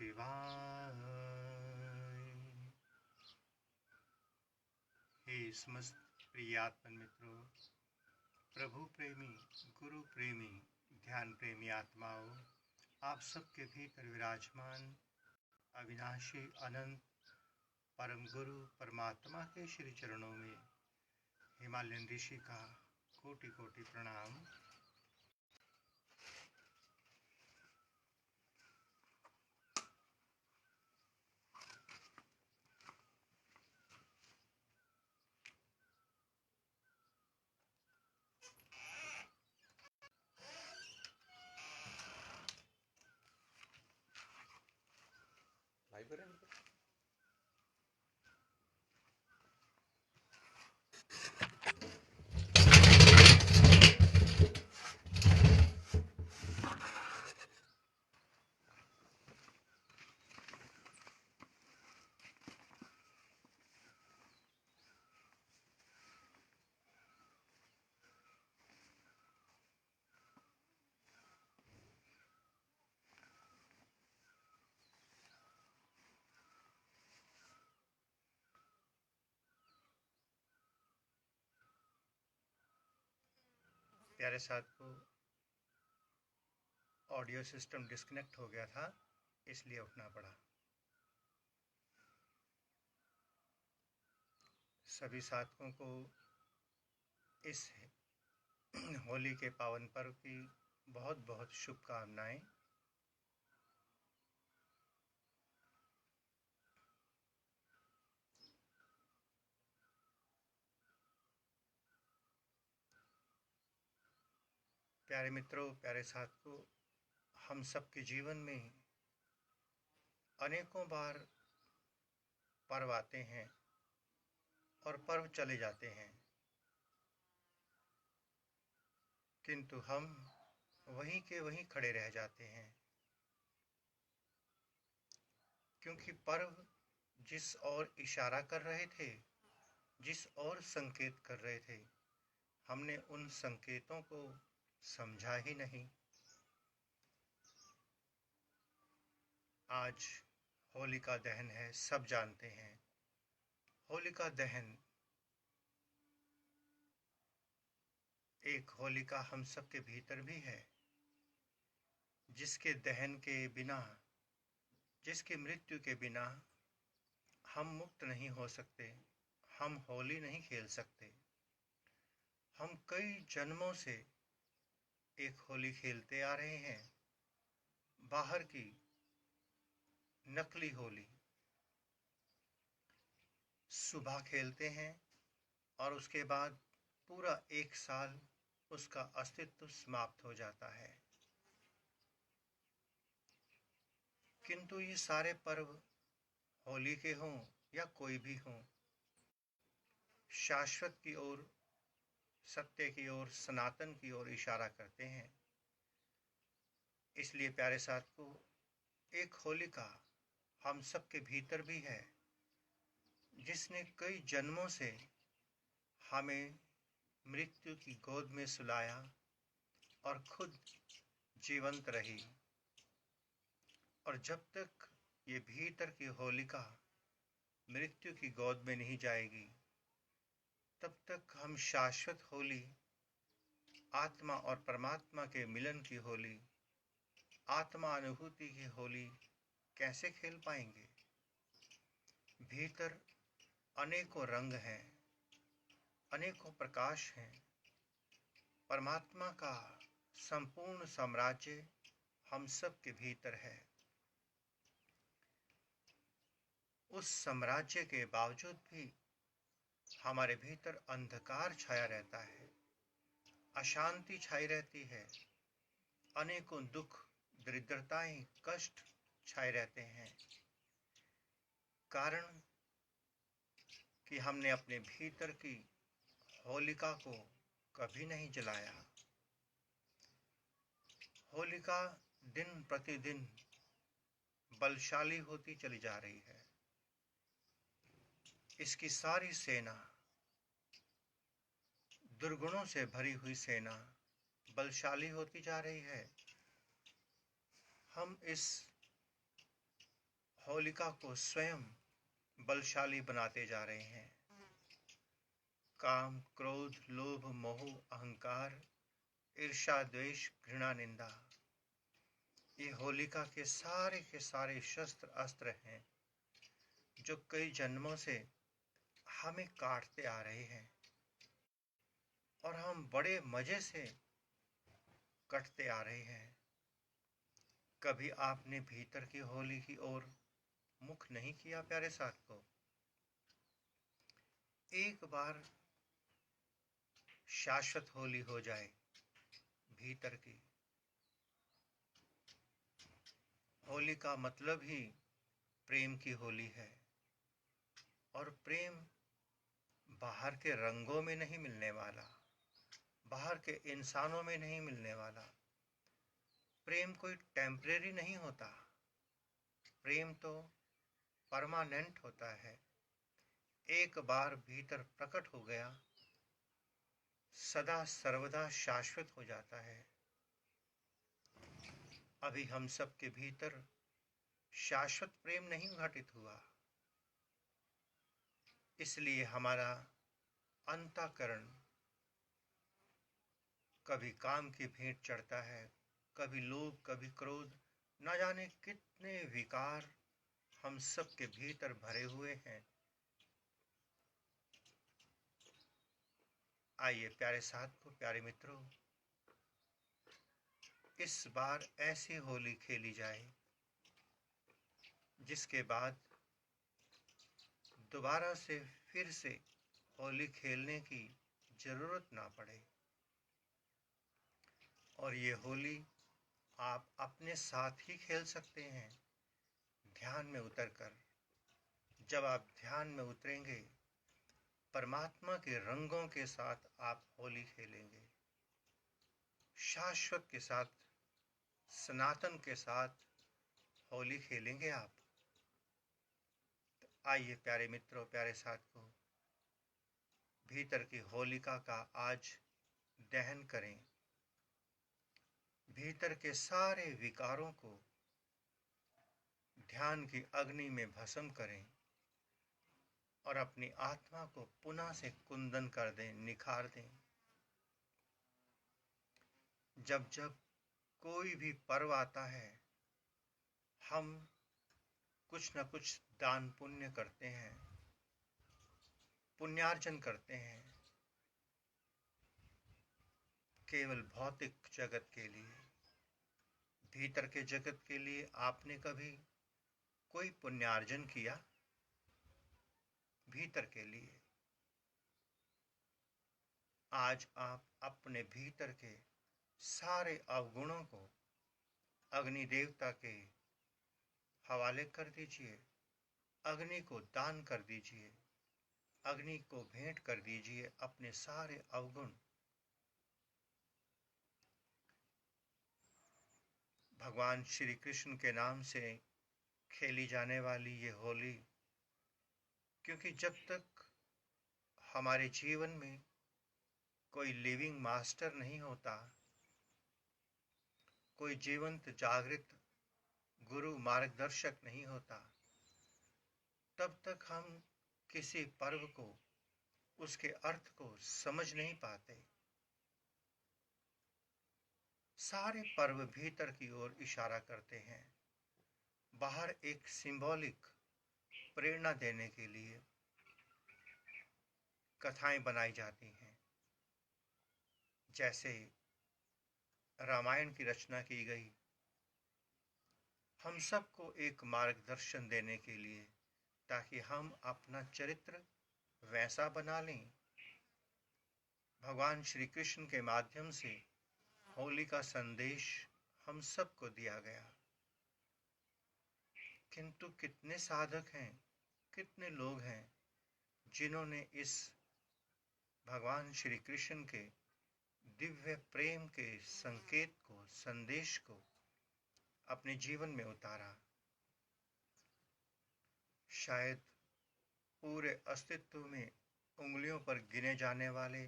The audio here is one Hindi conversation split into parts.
शिवाय। हे समस्त प्रिय आत्मन मित्रों, प्रभु प्रेमी, गुरु प्रेमी, ध्यान प्रेमी आत्माओं, आप सबके भीतर विराजमान अविनाशी अनंत परम गुरु परमात्मा के श्री चरणों में हिमालयन ऋषि का कोटि कोटि प्रणाम। प्यारे साथियों, ऑडियो सिस्टम डिस्कनेक्ट हो गया था, इसलिए उठना पड़ा। सभी साथियों को इस होली के पावन पर्व की बहुत बहुत शुभकामनाएं। प्यारे मित्रों, प्यारे साथियों, हम सबके जीवन में अनेकों बार पर्व आते हैं और पर्व चले जाते हैं, किंतु हम वहीं के वहीं खड़े रह जाते हैं, क्योंकि पर्व जिस ओर इशारा कर रहे थे, जिस ओर संकेत कर रहे थे, हमने उन संकेतों को समझा ही नहीं। आज होलिका दहन है, सब जानते हैं। होलिका दहन एक होलिका हम सबके भीतर भी है, जिसके दहन के बिना, जिसकी मृत्यु के बिना हम मुक्त नहीं हो सकते, हम होली नहीं खेल सकते। हम कई जन्मों से एक होली खेलते आ रहे हैं, बाहर की नकली होली। सुबह खेलते हैं और उसके बाद पूरा एक साल उसका अस्तित्व समाप्त हो जाता है। किंतु ये सारे पर्व, होली के हों या कोई भी हों, शाश्वत की ओर, सत्य की ओर, सनातन की ओर इशारा करते हैं। इसलिए प्यारे साथियों, एक होलिका हम सबके भीतर भी है, जिसने कई जन्मों से हमें मृत्यु की गोद में सुलाया और खुद जीवंत रही। और जब तक ये भीतर की होलिका मृत्यु की गोद में नहीं जाएगी, तब तक हम शाश्वत होली, आत्मा और परमात्मा के मिलन की होली, आत्मा अनुभूति की होली कैसे खेल पाएंगे। भीतर अनेकों रंग हैं, अनेकों प्रकाश हैं। परमात्मा का संपूर्ण साम्राज्य हम सब के भीतर है। उस साम्राज्य के बावजूद भी हमारे भीतर अंधकार छाया रहता है, अशांति छाई रहती है, अनेकों दुख, दरिद्रताएं, कष्ट छाए रहते हैं। कारण कि हमने अपने भीतर की होलिका को कभी नहीं जलाया। होलिका दिन प्रतिदिन बलशाली होती चली जा रही है। इसकी सारी सेना, दुर्गुणों से भरी हुई सेना बलशाली होती जा रही है। हम इस होलिका को स्वयं बलशाली बनाते जा रहे हैं। काम, क्रोध, लोभ, मोह, अहंकार, ईर्ष्या, द्वेष, घृणा, निंदा, ये होलिका के सारे शस्त्र अस्त्र हैं जो कई जन्मों से हमें काटते आ रहे हैं और हम बड़े मजे से कटते आ रहे हैं। कभी आपने भीतर की होली की ओर मुख नहीं किया प्यारे साथ को? एक बार शाश्वत होली हो जाए भीतर की। होली का मतलब ही प्रेम की होली है और प्रेम बाहर के रंगों में नहीं मिलने वाला, बाहर के इंसानों में नहीं मिलने वाला। प्रेम कोई टेम्परेरी नहीं होता, प्रेम तो परमानेंट होता है। एक बार भीतर प्रकट हो गया, सदा सर्वदा शाश्वत हो जाता है। अभी हम सब के भीतर शाश्वत प्रेम नहीं घटित हुआ, इसलिए हमारा अंतःकरण कभी काम की भेंट चढ़ता है, कभी लोभ, कभी क्रोध, न जाने कितने विकार हम सब के भीतर भरे हुए हैं। आइए प्यारे साथियों, प्यारे मित्रों, इस बार ऐसी होली खेली जाए जिसके बाद दोबारा से फिर से होली खेलने की जरूरत ना पड़े। और ये होली आप अपने साथ ही खेल सकते हैं, ध्यान में उतरकर। जब आप ध्यान में उतरेंगे, परमात्मा के रंगों के साथ आप होली खेलेंगे, शाश्वत के साथ, सनातन के साथ होली खेलेंगे आप। तो आइए प्यारे मित्रों, प्यारे साथियों, भीतर की होलिका का आज दहन करें। भीतर के सारे विकारों को ध्यान की अग्नि में भस्म करें और अपनी आत्मा को पुनः से कुंदन कर दें, निखार दें। जब जब कोई भी पर्व आता है, हम कुछ न कुछ दान पुण्य करते हैं, पुण्यार्जन करते हैं, केवल भौतिक जगत के लिए। भीतर के जगत के लिए आपने कभी कोई पुण्यार्जन किया? भीतर के लिए आज आप अपने भीतर के सारे अवगुणों को अग्नि देवता के हवाले कर दीजिए, अग्नि को दान कर दीजिए, अग्नि को भेंट कर दीजिए अपने सारे अवगुण। भगवान श्री कृष्ण के नाम से खेली जाने वाली ये होली, क्योंकि जब तक हमारे जीवन में कोई लिविंग मास्टर नहीं होता, कोई जीवंत जागृत गुरु मार्गदर्शक नहीं होता, तब तक हम किसी पर्व को, उसके अर्थ को समझ नहीं पाते। सारे पर्व भीतर की ओर इशारा करते हैं, बाहर एक सिंबॉलिक प्रेरणा देने के लिए कथाएं बनाई जाती हैं। जैसे रामायण की रचना की गई, हम सबको एक मार्गदर्शन देने के लिए, ताकि हम अपना चरित्र वैसा बना लें। भगवान श्री कृष्ण के माध्यम से होली का संदेश हम सबको दिया गया। किंतु कितने साधक हैं, कितने लोग हैं जिन्होंने इस भगवान श्री कृष्ण के दिव्य प्रेम के संकेत को, संदेश को अपने जीवन में उतारा। शायद पूरे अस्तित्व में उंगलियों पर गिने जाने वाले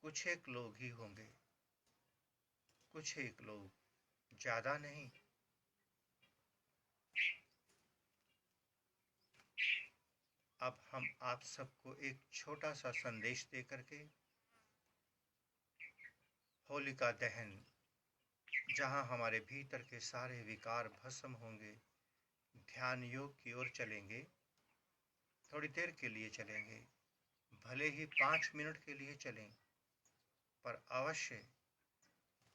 कुछ एक लोग ही होंगे, कुछ एक लोग, ज्यादा नहीं। अब हम आप सबको एक छोटा सा संदेश दे करके होलिका दहन, जहां हमारे भीतर के सारे विकार भस्म होंगे, ध्यान योग की ओर चलेंगे। थोड़ी देर के लिए चलेंगे, भले ही 5 मिनट के लिए चलें, पर अवश्य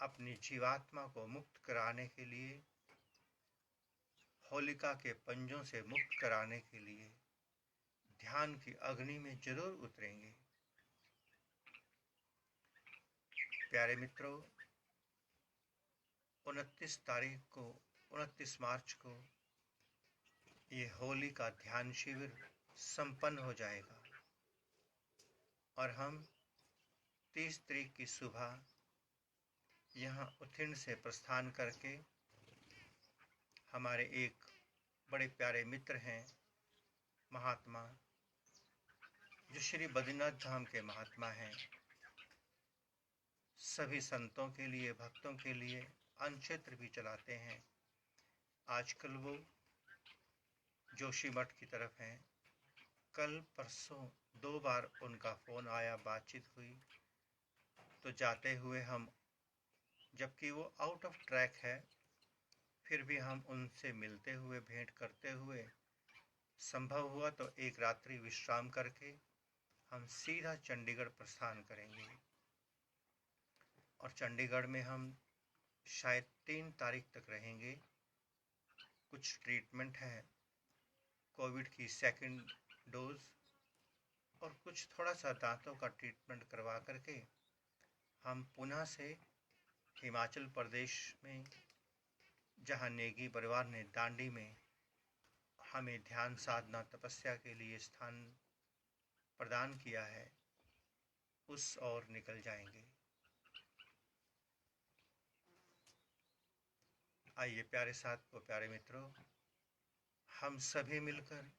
अपनी जीवात्मा को मुक्त कराने के लिए, होलिका के पंजों से मुक्त कराने के लिए ध्यान की अग्नि में जरूर उतरेंगे। प्यारे मित्रों, 29 मार्च को ये होली का ध्यान शिविर संपन्न हो जाएगा और हम 30 तारीख की सुबह यहाँ उत्तीर्ण से प्रस्थान करके हमारे एक बड़े प्यारे मित्र हैं, महात्मा, जो श्री बद्रीनाथ धाम के महात्मा हैं, सभी संतों के लिए, भक्तों के लिए अन्न भी चलाते हैं। आजकल वो जोशी मठ की तरफ हैं। कल परसों 2 बार उनका फ़ोन आया, बातचीत हुई, तो जाते हुए हम, जबकि वो आउट ऑफ ट्रैक है, फिर भी हम उनसे मिलते हुए, भेंट करते हुए, संभव हुआ तो एक रात्रि विश्राम करके हम सीधा चंडीगढ़ प्रस्थान करेंगे। और चंडीगढ़ में हम शायद 3 तारीख तक रहेंगे। कुछ ट्रीटमेंट है, कोविड की सेकंड डोज, और कुछ थोड़ा सा दांतों का ट्रीटमेंट करवा करके हम पुनः से हिमाचल प्रदेश में, जहाँ नेगी परिवार ने दांडी में हमें ध्यान साधना तपस्या के लिए स्थान प्रदान किया है, उस ओर निकल जाएंगे। आइए प्यारे साथियों, प्यारे मित्रों, हम सभी मिलकर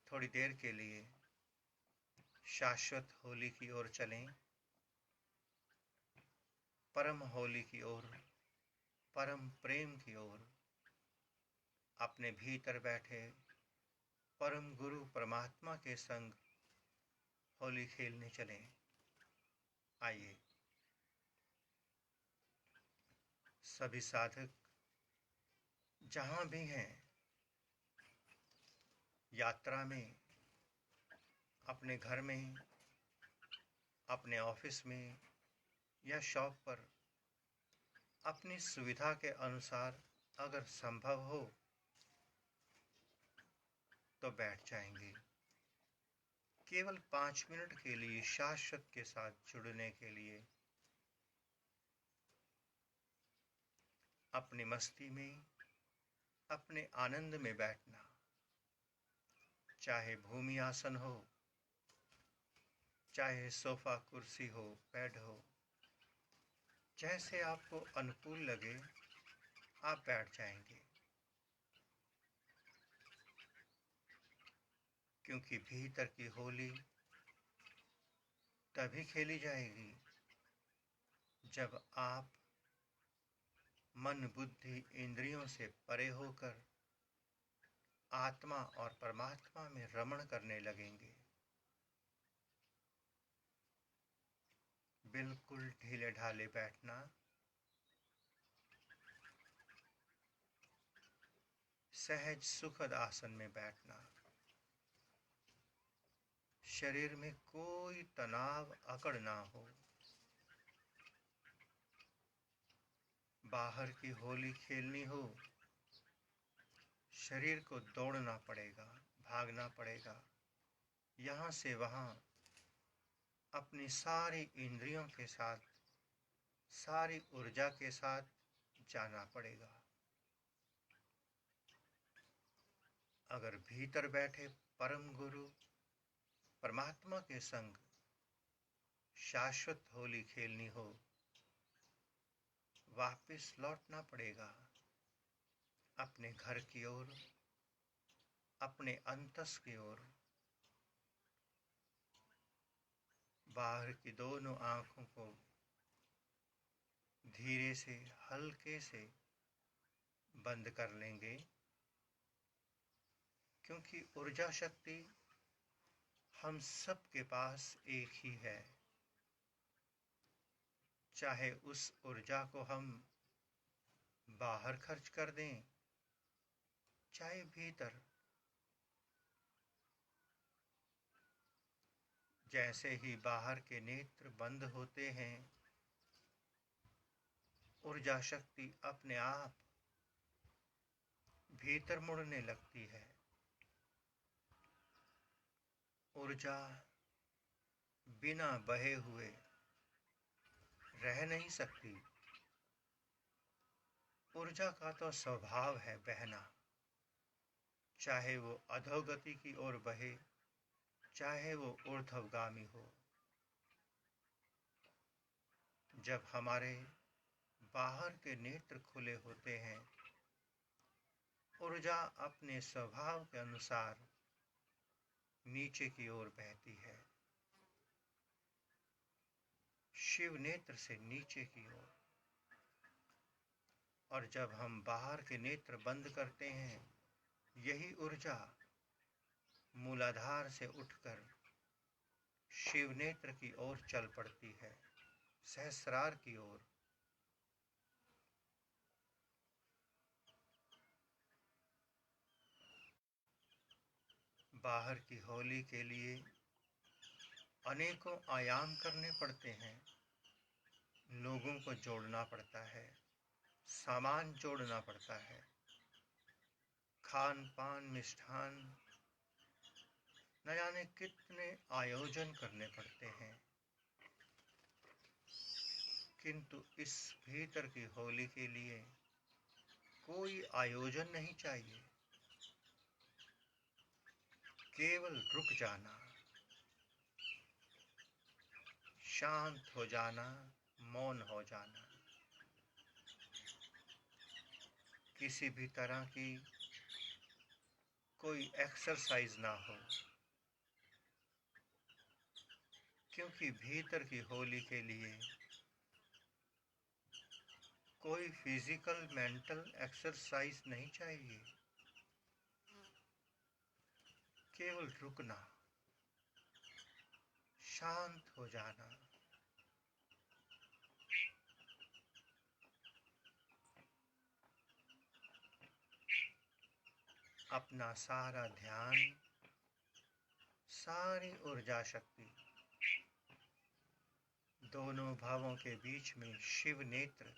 थोड़ी देर के लिए शाश्वत होली की ओर चलें, परम होली की ओर, परम प्रेम की ओर, अपने भीतर बैठे परम गुरु परमात्मा के संग होली खेलने चलें। आइए सभी साधक जहाँ भी हैं, यात्रा में, अपने घर में, अपने ऑफिस में या शॉप पर, अपनी सुविधा के अनुसार अगर संभव हो तो बैठ जाएंगे। केवल 5 मिनट के लिए शाश्वत के साथ जुड़ने के लिए अपनी मस्ती में, अपने आनंद में बैठना, चाहे भूमि आसन हो, चाहे सोफा कुर्सी हो, बेड हो, जैसे आपको अनुकूल लगे आप बैठ जाएंगे। क्योंकि भीतर की होली तभी खेली जाएगी जब आप मन, बुद्धि, इंद्रियों से परे होकर आत्मा और परमात्मा में रमण करने लगेंगे। बिल्कुल ढीले ढाले बैठना, सहज सुखद आसन में बैठना, शरीर में कोई तनाव अकड़ ना हो। बाहर की होली खेलनी हो, शरीर को दौड़ना पड़ेगा, भागना पड़ेगा, यहाँ से वहाँ, अपनी सारी इंद्रियों के साथ, सारी ऊर्जा के साथ जाना पड़ेगा। अगर भीतर बैठे परम गुरु परमात्मा के संग शाश्वत होली खेलनी हो, वापस लौटना पड़ेगा अपने घर की ओर, अपने अंतस की ओर। बाहर की दोनों आंखों को धीरे से, हल्के से बंद कर लेंगे, क्योंकि ऊर्जा शक्ति हम सब के पास एक ही है। चाहे उस ऊर्जा को हम बाहर खर्च कर दें, चाहे भीतर। जैसे ही बाहर के नेत्र बंद होते हैं, ऊर्जा शक्ति अपने आप भीतर मुड़ने लगती है। ऊर्जा बिना बहे हुए रह नहीं सकती। ऊर्जा का तो स्वभाव है बहना, चाहे वो अधोगति की ओर बहे, चाहे वो ऊर्ध्वगामी हो। जब हमारे बाहर के नेत्र खुले होते हैं, ऊर्जा अपने स्वभाव के अनुसार नीचे की ओर बहती है, शिव नेत्र से नीचे की ओर। और जब हम बाहर के नेत्र बंद करते हैं, यही ऊर्जा मूलाधार से उठकर शिव नेत्र की ओर चल पड़ती है, सहस्रार की ओर। बाहर की होली के लिए अनेकों आयाम करने पड़ते हैं। लोगों को जोड़ना पड़ता है, सामान जोड़ना पड़ता है, खान पान मिष्ठान, न जाने कितने आयोजन करने पड़ते हैं। किंतु इस भीतर की होली के लिए कोई आयोजन नहीं चाहिए, केवल रुक जाना, शांत हो जाना, मौन हो जाना। किसी भी तरह की कोई एक्सरसाइज ना हो, क्योंकि भीतर की होली के लिए कोई फिजिकल मेंटल एक्सरसाइज नहीं चाहिए, केवल रुकना, शांत हो जाना। अपना सारा ध्यान, सारी ऊर्जा शक्ति दोनों भावों के बीच में शिव नेत्र,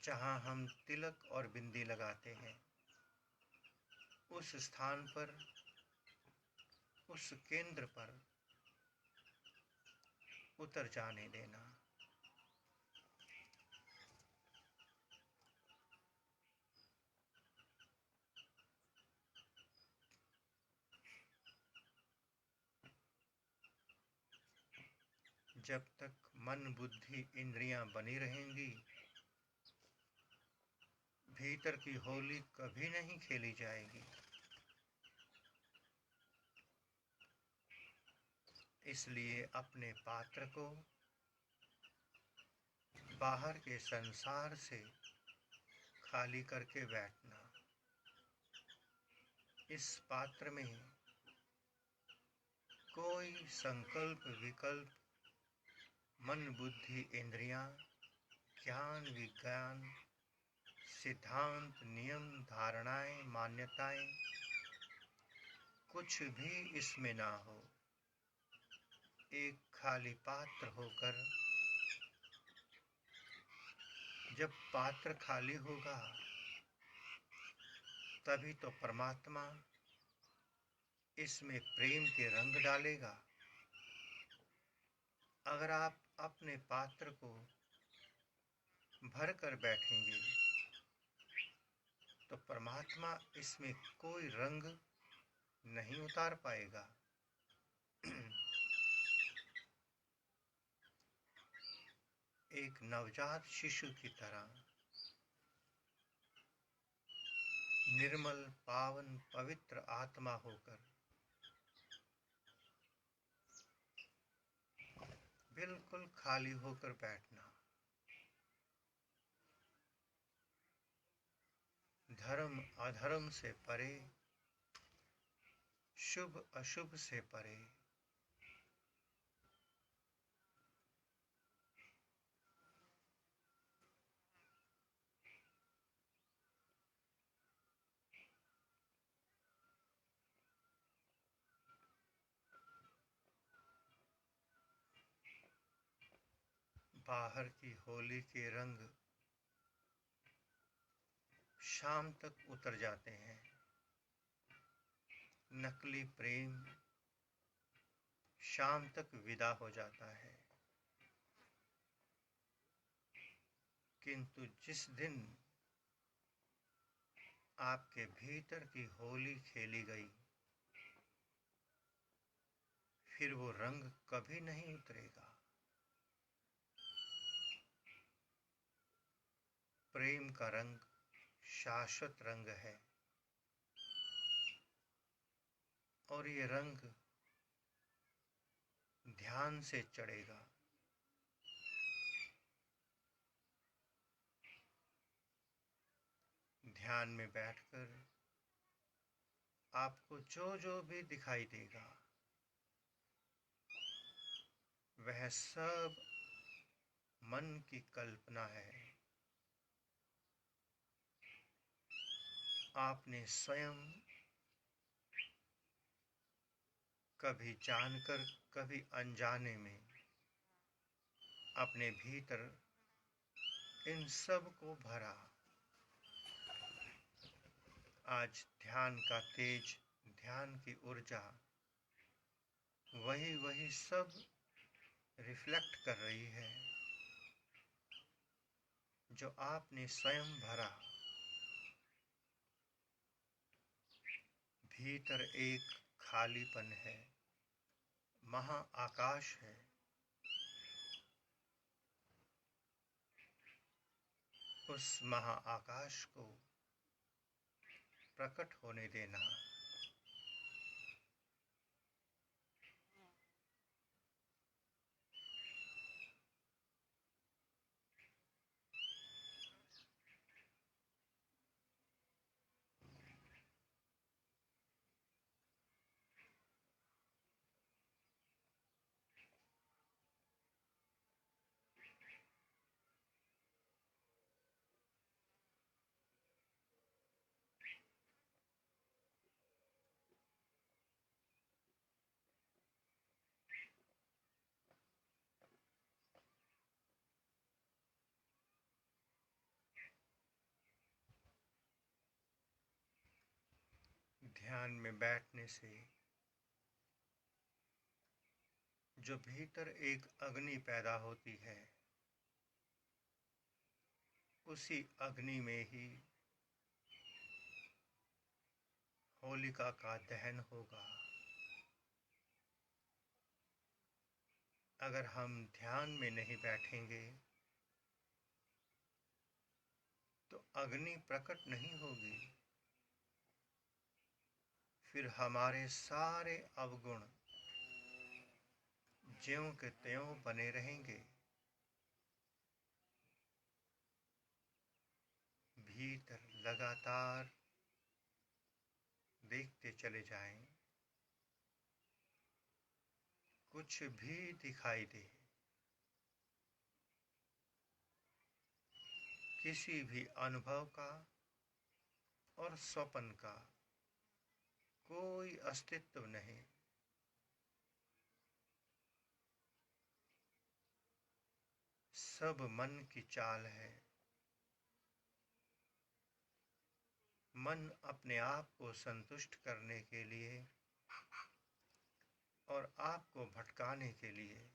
जहाँ हम तिलक और बिंदी लगाते हैं, उस स्थान पर, उस केंद्र पर उतर जाने देना। जब तक मन बुद्धि इंद्रियां बनी रहेंगी, भीतर की होली कभी नहीं खेली जाएगी। इसलिए अपने पात्र को बाहर के संसार से खाली करके बैठना। इस पात्र में कोई संकल्प विकल्प, मन बुद्धि इंद्रियां, ज्ञान विज्ञान, सिद्धांत नियम धारणाएं मान्यताएं, कुछ भी इसमें ना हो। एक खाली पात्र होकर, जब पात्र खाली होगा तभी तो परमात्मा इसमें प्रेम के रंग डालेगा। अगर आप अपने पात्र को भर कर बैठेंगे तो परमात्मा इसमें कोई रंग नहीं उतार पाएगा। एक नवजात शिशु की तरह निर्मल पावन पवित्र आत्मा होकर बिल्कुल खाली होकर बैठना। धर्म अधर्म से परे, शुभ अशुभ से परे। बाहर की होली के रंग शाम तक उतर जाते हैं। नकली प्रेम शाम तक विदा हो जाता है। किंतु जिस दिन आपके भीतर की होली खेली गई, फिर वो रंग कभी नहीं उतरेगा। प्रेम का रंग शाश्वत रंग है और ये रंग ध्यान से चढ़ेगा। ध्यान में बैठकर आपको जो जो भी दिखाई देगा, वह सब मन की कल्पना है। आपने स्वयं कभी जानकर कभी अनजाने में अपने भीतर इन सब को भरा। आज ध्यान का तेज, ध्यान की ऊर्जा वही सब रिफ्लेक्ट कर रही है जो आपने स्वयं भरा। भीतर एक खालीपन है, महाआकाश है। उस महाआकाश को प्रकट होने देना। ध्यान में बैठने से जो भीतर एक अग्नि पैदा होती है, उसी अग्नि में ही होलिका का दहन होगा। अगर हम ध्यान में नहीं बैठेंगे तो अग्नि प्रकट नहीं होगी। फिर हमारे सारे अवगुण ज्यों के त्यों बने रहेंगे। भीतर लगातार देखते चले जाएं, कुछ भी दिखाई दे, किसी भी अनुभव का और स्वप्न का कोई अस्तित्व नहीं। सब मन की चाल है। मन अपने आप को संतुष्ट करने के लिए और आपको भटकाने के लिए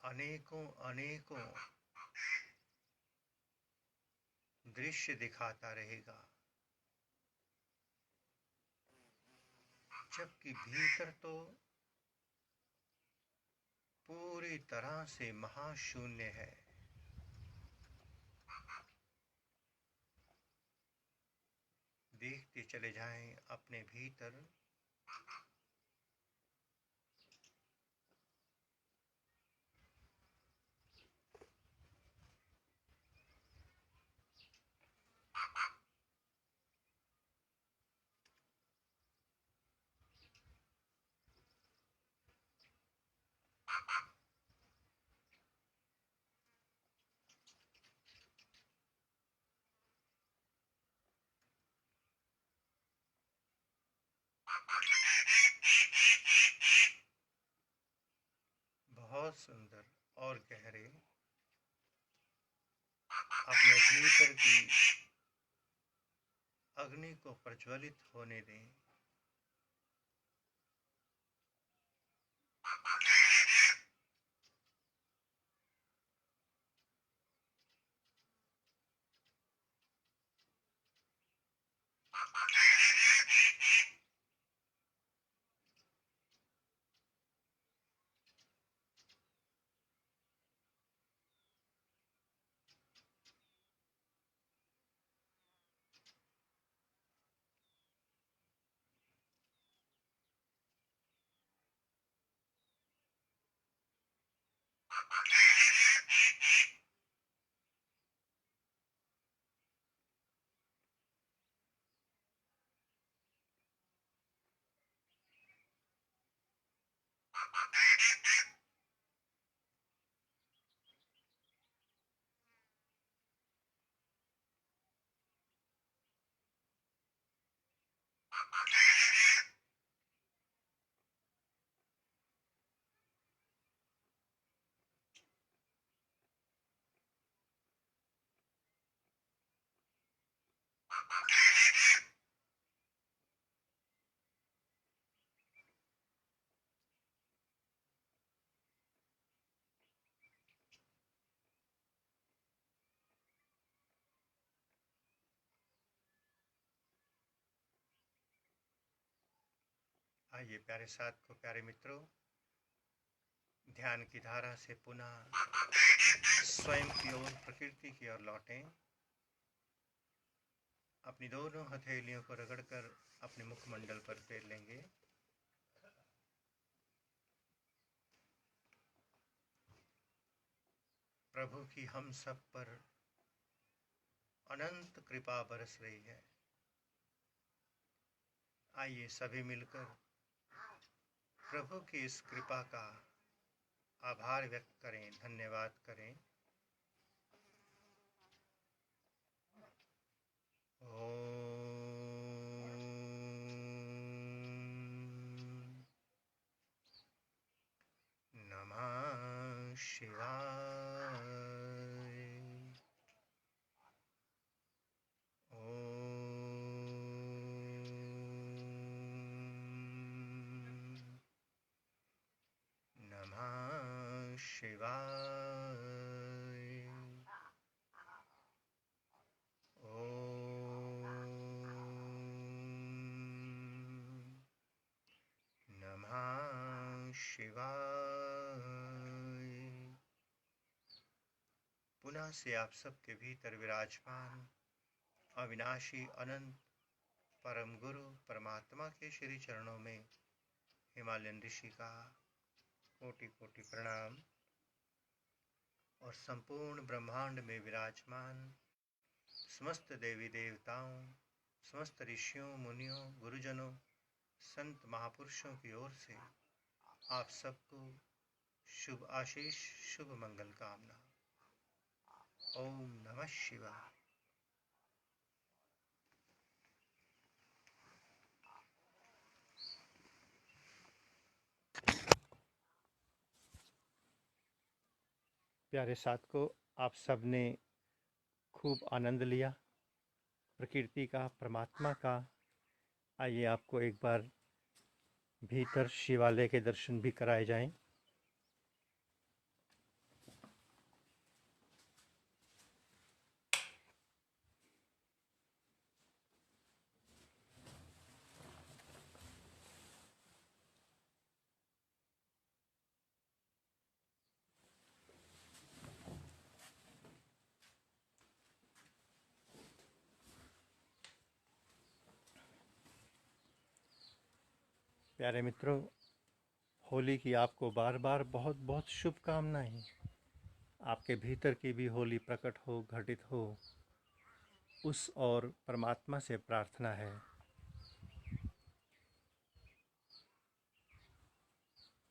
अनेकों अनेकों दृश्य दिखाता रहेगा, जबकि भीतर तो पूरी तरह से महाशून्य है। देखते चले जाएं अपने भीतर। बहुत सुंदर और गहरे अपने भीतर की अग्नि को प्रज्वलित होने दें। आइए प्यारे साथियों, प्यारे मित्रों, ध्यान की धारा से पुनः स्वयं की ओर, प्रकृति की ओर लौटें। अपनी दोनों हथेलियों को रगड़कर अपने मुखमंडल पर फेर लेंगे। प्रभु की हम सब पर अनंत कृपा बरस रही है। आइए सभी मिलकर प्रभु की इस कृपा का आभार व्यक्त करें, धन्यवाद करें। ओम नमः शिवाय। नमः शिवाय। ओम नमः शिवाय। पुनः से आप सबके भीतर विराजमान अविनाशी अनंत परम गुरु परमात्मा के श्री चरणों में हिमालयन ऋषि का कोटि कोटि प्रणाम और संपूर्ण ब्रह्मांड में विराजमान समस्त देवी देवताओं, समस्त ऋषियों, मुनियों, गुरुजनों, संत महापुरुषों की ओर से आप सबको शुभ आशीष, शुभ मंगल कामना। ओम नमः शिवाय। प्यारे साथ को आप सब ने खूब आनंद लिया प्रकृति का, परमात्मा का। आइए आपको एक बार भीतर शिवालय के दर्शन भी कराए जाएं। प्यारे मित्रों, होली की आपको बार बार बहुत बहुत शुभकामनाएं। आपके भीतर की भी होली प्रकट हो, घटित हो, उस और परमात्मा से प्रार्थना है।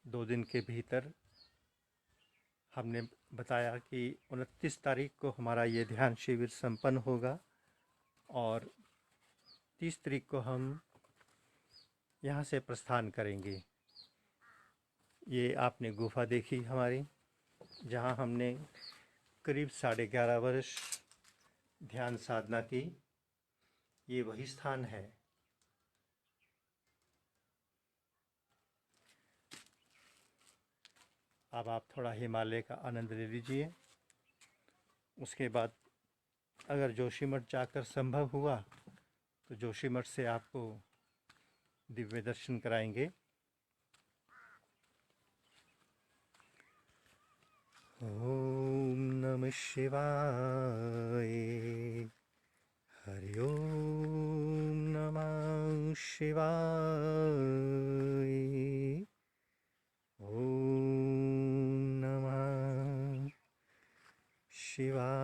दो दिन के भीतर हमने बताया कि 29 तारीख को हमारा ये ध्यान शिविर संपन्न होगा और 30 तारीख को हम यहाँ से प्रस्थान करेंगे। ये आपने गुफा देखी हमारी, जहाँ हमने करीब 11.5 वर्ष ध्यान साधना की। ये वही स्थान है। अब आप थोड़ा हिमालय का आनंद ले लीजिए। उसके बाद अगर जोशीमठ जाकर संभव हुआ तो जोशीमठ से आपको दिव्य दर्शन कराएंगे। ओम नमः शिवाय। हरि ओम नमः शिवाय। ओम नमः शिवाय।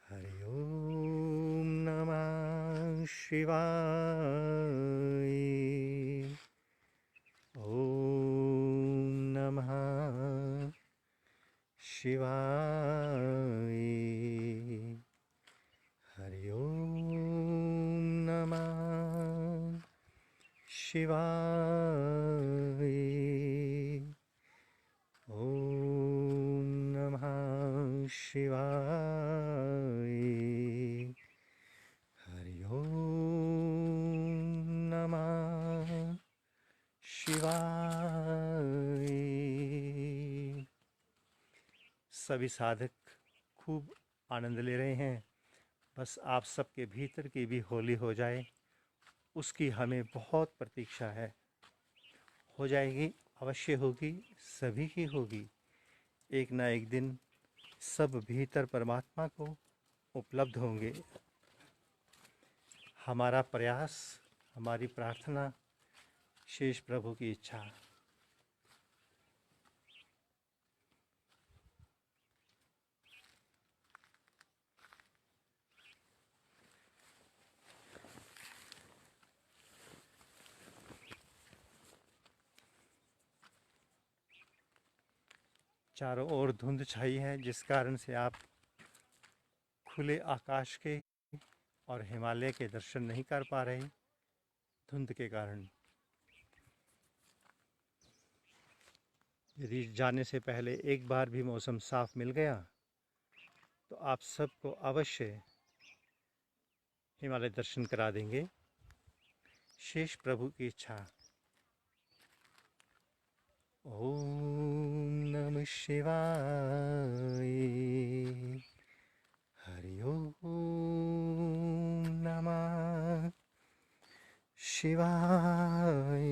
हरि ओम नमः शिवाय। ओम नमः शिवाय। हरि ओम नमः शिवाय। ओम नमः शिवाय। हरि ओम नमः शिवाय। सभी साधक खूब आनंद ले रहे हैं। बस आप सबके भीतर की भी होली हो जाए, उसकी हमें बहुत प्रतीक्षा है। हो जाएगी, अवश्य होगी, सभी की होगी। एक ना एक दिन सब भीतर परमात्मा को उपलब्ध होंगे। हमारा प्रयास, हमारी प्रार्थना, शेष प्रभु की इच्छा। चारों ओर धुंध छाई है, जिस कारण से आप खुले आकाश के और हिमालय के दर्शन नहीं कर पा रहे, धुंध के कारण। यदि जाने से पहले एक बार भी मौसम साफ मिल गया तो आप सबको अवश्य हिमालय दर्शन करा देंगे। शेष प्रभु की इच्छा। ओम नमः शिवाय। हरि ओम नमः शिवाय।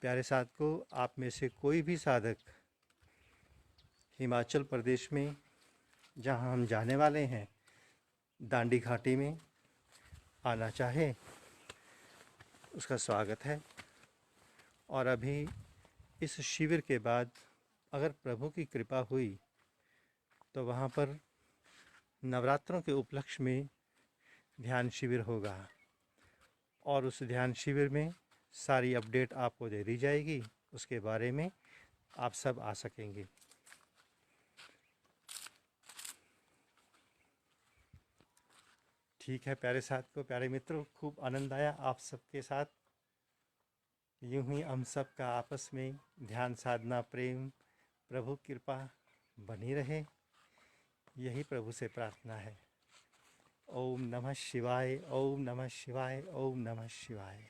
प्यारे साधकों, आप में से कोई भी साधक हिमाचल प्रदेश में, जहां हम जाने वाले हैं, दांडी घाटी में आना चाहे, उसका स्वागत है। और अभी इस शिविर के बाद अगर प्रभु की कृपा हुई तो वहाँ पर नवरात्रों के उपलक्ष्य में ध्यान शिविर होगा, और उस ध्यान शिविर में सारी अपडेट आपको दे दी जाएगी। उसके बारे में आप सब आ सकेंगे। ठीक है प्यारे साथियों, प्यारे मित्रों, खूब आनंद आया आप सबके साथ। यूं ही हम सब का आपस में ध्यान साधना, प्रेम, प्रभु कृपा बनी रहे, यही प्रभु से प्रार्थना है। ओम नमः शिवाय। ओम नमः शिवाय। ओम नमः शिवाय।